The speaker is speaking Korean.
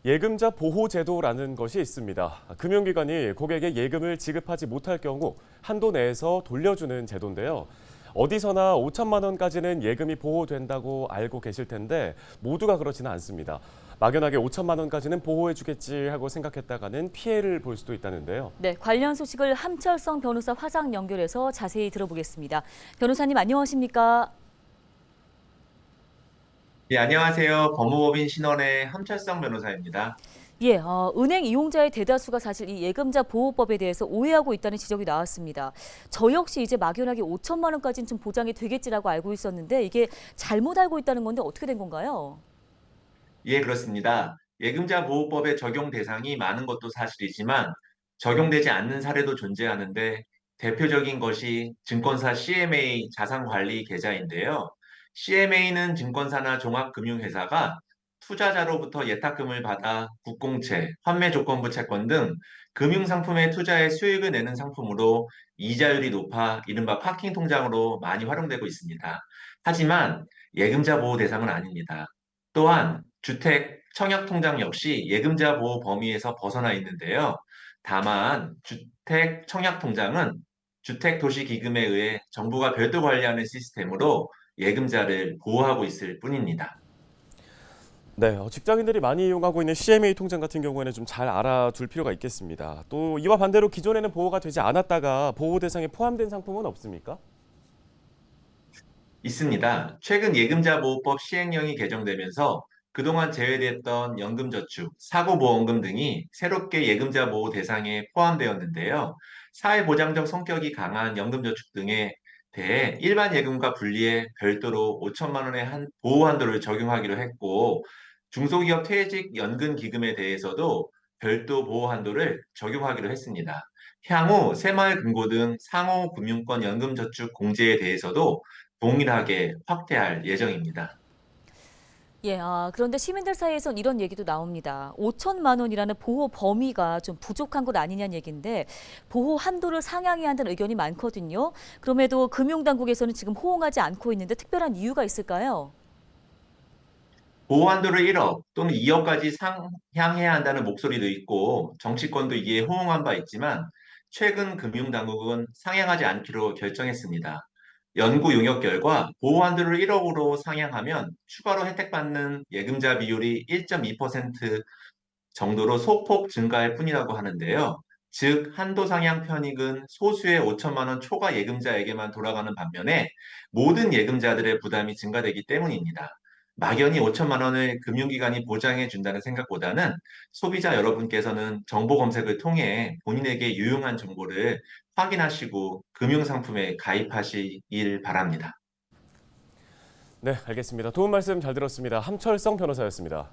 예금자 보호제도라는 것이 있습니다. 금융기관이 고객의 예금을 지급하지 못할 경우 한도 내에서 돌려주는 제도인데요. 어디서나 5천만 원까지는 예금이 보호된다고 알고 계실 텐데 모두가 그렇지는 않습니다. 막연하게 5천만 원까지는 보호해주겠지 하고 생각했다가는 피해를 볼 수도 있다는데요. 네, 관련 소식을 함철성 변호사 화상 연결해서 자세히 들어보겠습니다. 변호사님 안녕하십니까? 네, 안녕하세요. 법무법인 신원의 함철성 변호사입니다. 예, 은행 이용자의 대다수가 사실 이 예금자 보호법에 대해서 오해하고 있다는 지적이 나왔습니다. 저 역시 이제 막연하게 5천만 원까지는 좀 보장이 되겠지라고 알고 있었는데 이게 잘못 알고 있다는 건데 어떻게 된 건가요? 예, 그렇습니다. 예금자 보호법의 적용 대상이 많은 것도 사실이지만 적용되지 않는 사례도 존재하는데 대표적인 것이 증권사 CMA 자산관리 계좌인데요. CMA는 증권사나 종합금융회사가 투자자로부터 예탁금을 받아 국공채, 환매조건부 채권 등 금융상품의 투자에 수익을 내는 상품으로 이자율이 높아 이른바 파킹 통장으로 많이 활용되고 있습니다. 하지만 예금자 보호 대상은 아닙니다. 또한 주택 청약통장 역시 예금자 보호 범위에서 벗어나 있는데요. 다만 주택 청약통장은 주택도시기금에 의해 정부가 별도 관리하는 시스템으로 예금자를 보호하고 있을 뿐입니다. 네, 직장인들이 많이 이용하고 있는 CMA 통장 같은 경우에는 좀 잘 알아둘 필요가 있겠습니다. 또 이와 반대로 기존에는 보호가 되지 않았다가 보호 대상에 포함된 상품은 없습니까? 있습니다. 최근 예금자보호법 시행령이 개정되면서 그동안 제외됐던 연금저축, 사고보험금 등이 새롭게 예금자 보호 대상에 포함되었는데요. 사회보장적 성격이 강한 연금저축 등에 대해 일반 예금과 분리해 별도로 5천만 원의 보호 한도를 적용하기로 했고, 중소기업 퇴직 연금기금에 대해서도 별도 보호 한도를 적용하기로 했습니다. 향후 새마을금고 등 상호금융권 연금저축 공제에 대해서도 동일하게 확대할 예정입니다. 예, 그런데 시민들 사이에선 이런 얘기도 나옵니다. 5천만 원이라는 보호 범위가 좀 부족한 것 아니냐는 얘기인데 보호 한도를 상향해야 한다는 의견이 많거든요. 그럼에도 금융당국에서는 지금 호응하지 않고 있는데 특별한 이유가 있을까요? 보호 한도를 1억 또는 2억까지 상향해야 한다는 목소리도 있고 정치권도 이에 호응한 바 있지만 최근 금융당국은 상향하지 않기로 결정했습니다. 연구 용역 결과 보호 한도를 1억으로 상향하면 추가로 혜택받는 예금자 비율이 1.2% 정도로 소폭 증가할 뿐이라고 하는데요. 즉, 한도 상향 편익은 소수의 5천만 원 초과 예금자에게만 돌아가는 반면에 모든 예금자들의 부담이 증가되기 때문입니다. 막연히 5천만 원을 금융기관이 보장해 준다는 생각보다는 소비자 여러분께서는 정보 검색을 통해 본인에게 유용한 정보를 확인하시고 금융상품에 가입하시길 바랍니다. 네, 알겠습니다. 도움 말씀 잘 들었습니다. 함철성 변호사였습니다.